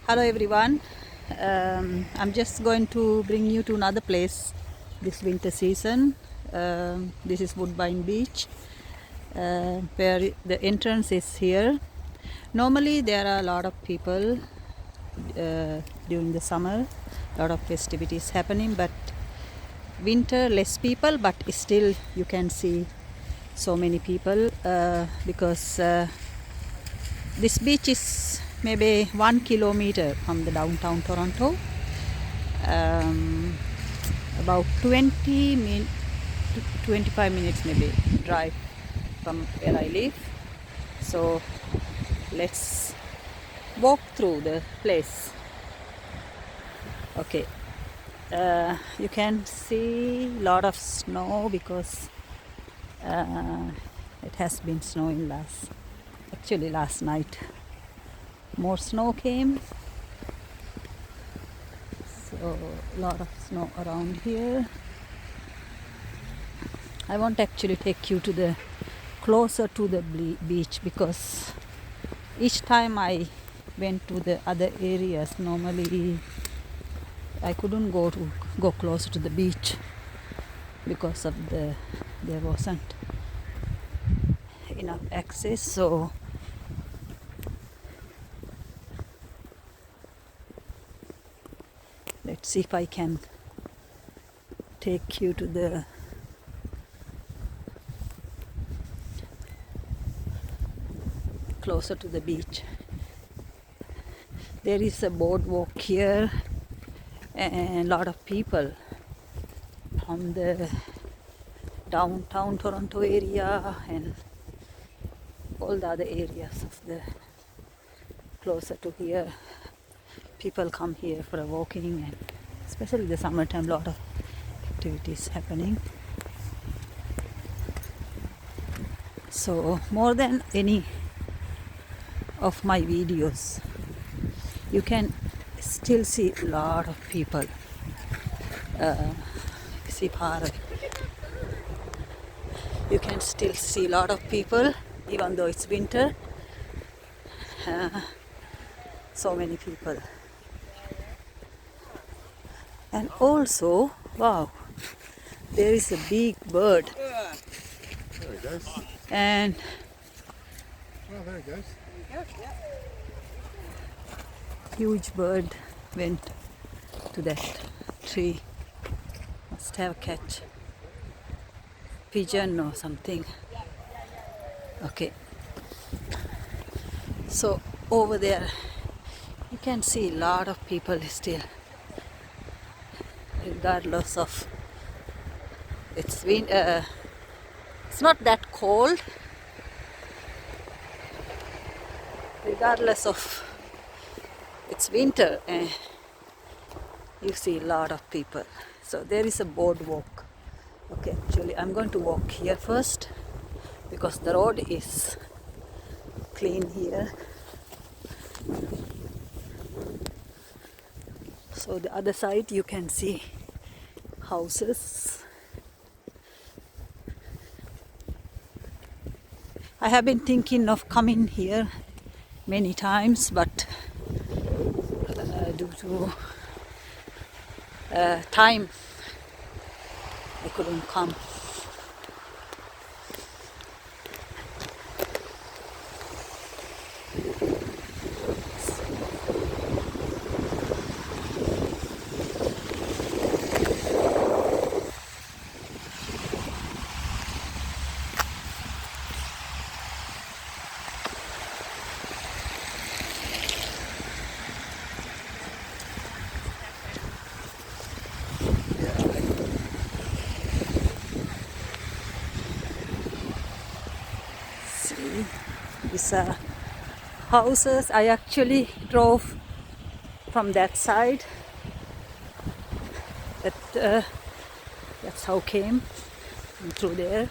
Hello everyone. I'm just going to bring you to another place this winter season. This is Woodbine Beach, where the entrance is here. Normally there are a lot of people during the summer, a lot of festivities happening, but winter less people, but still you can see so many people because this beach is maybe 1 kilometer from the downtown Toronto, about 25 minutes maybe drive from where I live. So let's walk through the place. Okay, you can see a lot of snow because it has been snowing last night. More snow came, so a lot of snow around here. I won't actually take you to the closer to the beach because each time I went to the other areas, normally I couldn't go closer to the beach because of there wasn't enough access. So let's see if I can take you to the closer to the beach. There is a boardwalk here and a lot of people from the downtown Toronto area and all the other areas of the closer to here. People come here for a walking, and especially the summertime, a lot of activities happening. So more than any of my videos, you can still see a lot of people. You can still see a lot of people even though it's winter. So many people. And also, wow, there is a big bird. There he goes. And Oh, there he goes. huge bird went to that tree. Must have catch pigeon or something. Okay. So over there you can see a lot of people still, regardless of it's not that cold, regardless of it's winter, you see a lot of people. So there is a boardwalk. Okay, actually I'm going to walk here first because the road is clean here. So the other side you can see houses. I have been thinking of coming here many times, but due to time I couldn't come. See, these are houses. I actually drove from that side. That's how came through there.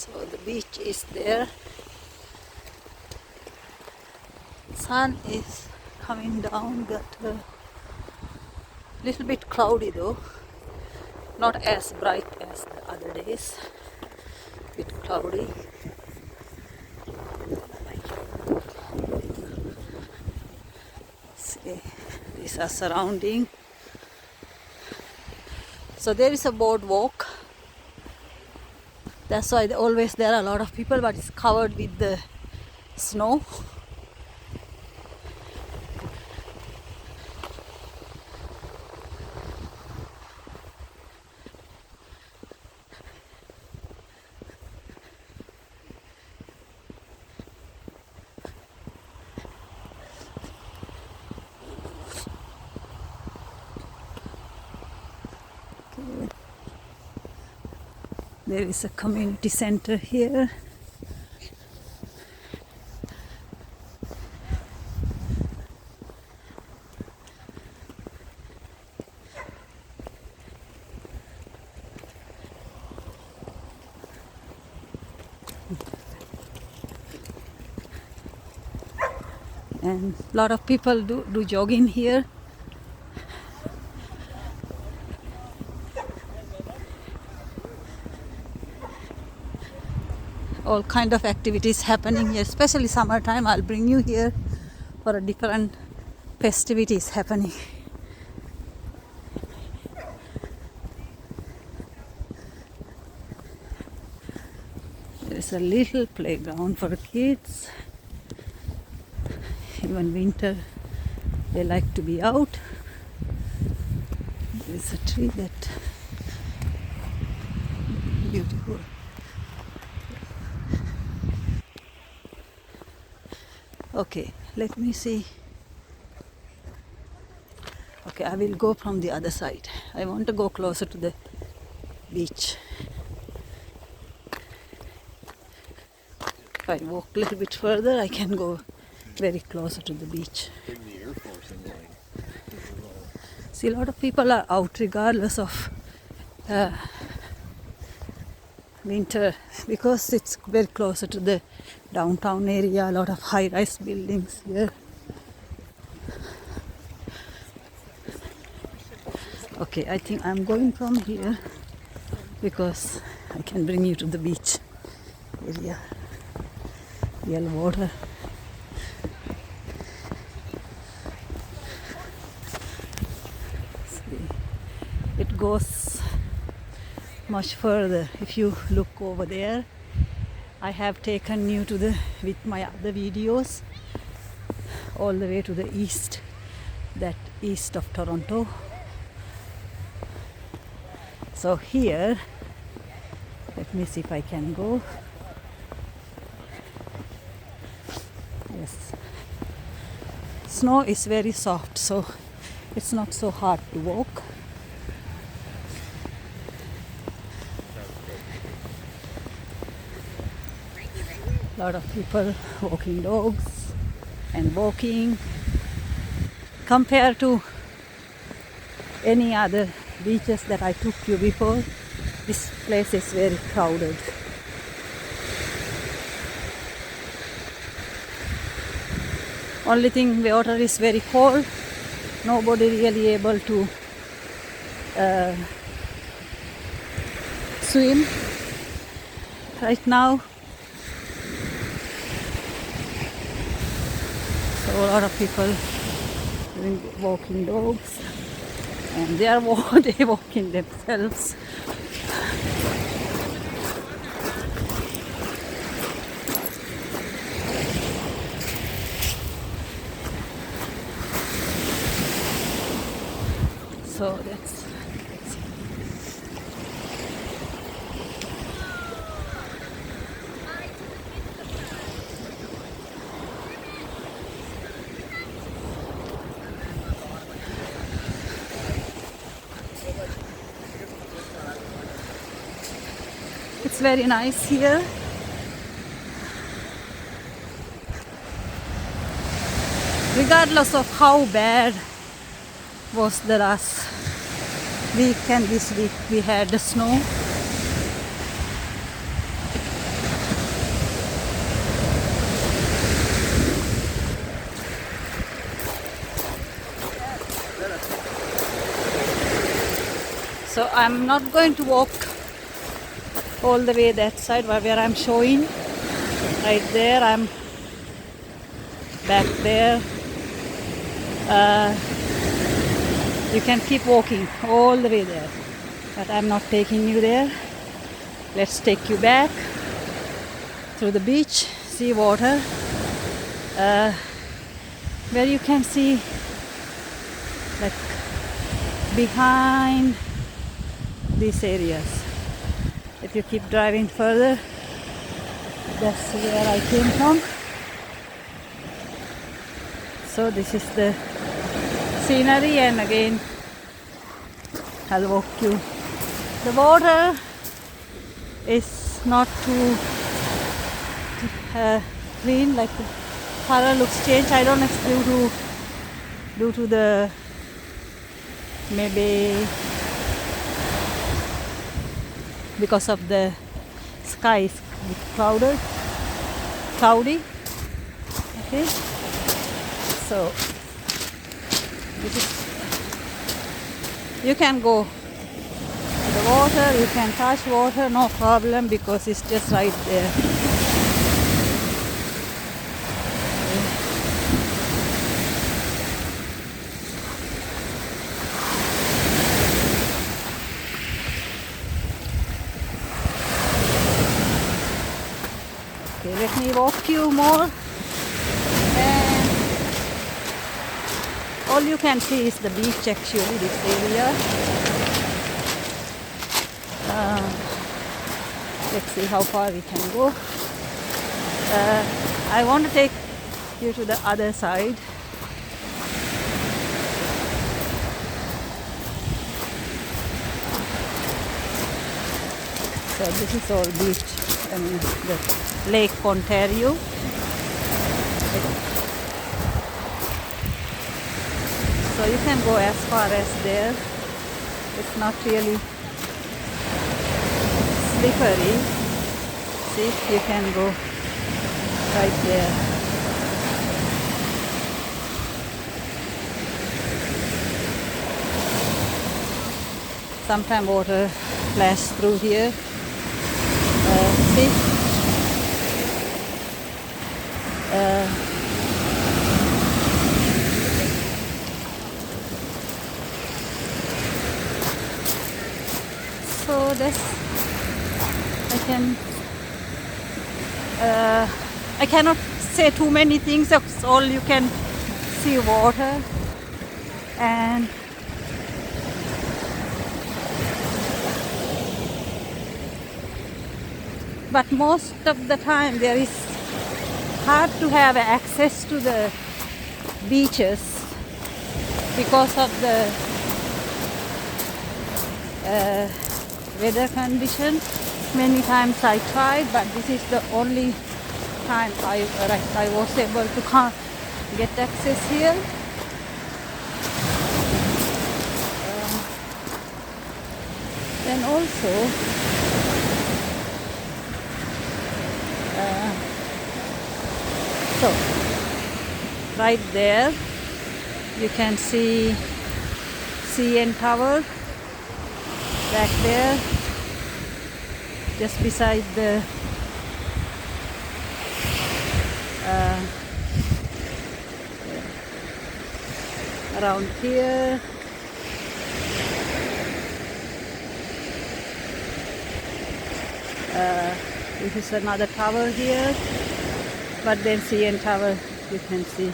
So the beach is there. Sun is coming down, but a little bit cloudy though. Not as bright as the other days. Bit cloudy. See, these are surrounding. So there is a boardwalk. That's why always there are a lot of people, but it's covered with the snow. There is a community center here. And a lot of people do jogging here. All kind of activities happening here, especially summertime. I'll bring you here for a different festivities happening. There is a little playground for kids. Even winter they like to be out. There is a tree that beautiful. Okay, let me see. Okay, I will go from the other side. I want to go closer to the beach. If I walk a little bit further, I can go very closer to the beach. Bring the Air Force in line. See, a lot of people are out regardless of winter because it's very closer to the downtown area. A lot of high-rise buildings here. Okay, I think I'm going from here because I can bring you to the beach area. Real water. See, it goes much further. If you look over there, I have taken you to the, with my other videos, all the way to the east, that east of Toronto. So here, let me see if I can go. Yes. Snow is very soft, so it's not so hard to walk. A lot of people walking dogs and walking. Compared to any other beaches that I took you before, this place is very crowded. Only thing, the water is very cold. Nobody really able to swim right now. So a lot of people walking dogs, and they are walking themselves. So that's it's very nice here. Regardless of how bad was the last week and this week we had the snow. I'm not going to walk all the way that side where I'm showing. Right there, I'm back there. You can keep walking all the way there, but I'm not taking you there. Let's take you back through the beach, sea water, where you can see like behind these areas. If you keep driving further, that's where I came from. So this is the scenery, and again I'll walk you. The water is not too clean, like the color looks changed. I don't know if due to the maybe because of the sky is cloudy. Okay, so this is, you can go to the water, you can touch water, no problem, because it's just right there. Okay, let me walk you more, and all you can see is the beach actually, this area. Let's see how far we can go. I want to take you to the other side. So this is all beach, I mean the Lake Ontario. So you can go as far as there. It's not really slippery. See, you can go right there. Sometimes water flashes through here. See? So this I cannot say too many things. That's all you can see, water. And but most of the time there is hard to have access to the beaches because of the weather condition. Many times I tried, but this is the only time I was able to get access here. Then also so right there you can see CN Tower back there, just beside the around here. This is another tower here, but then CN Tower you can see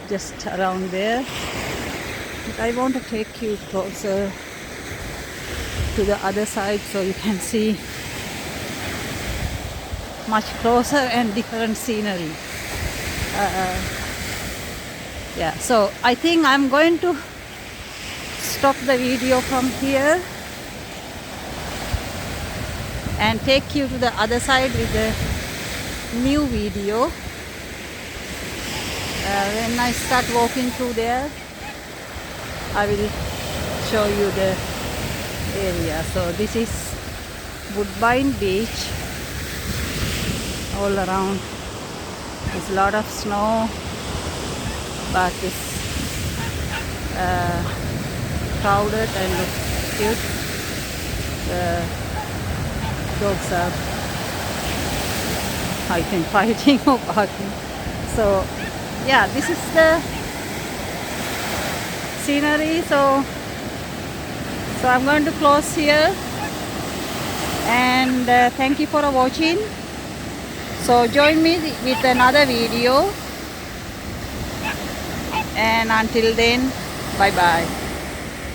just around there. But I want to take you closer to the other side so you can see much closer and different scenery. Yeah, so I think I'm going to stop the video from here and take you to the other side with the new video. When I start walking through there, I will show you the area. So this is Woodbine Beach. All around there's a lot of snow, but it's crowded and looks cute. dogs are fighting, fighting or barking. So yeah, this is the scenery. So I'm going to close here, and thank you for watching. So join me with another video, and until then, bye bye.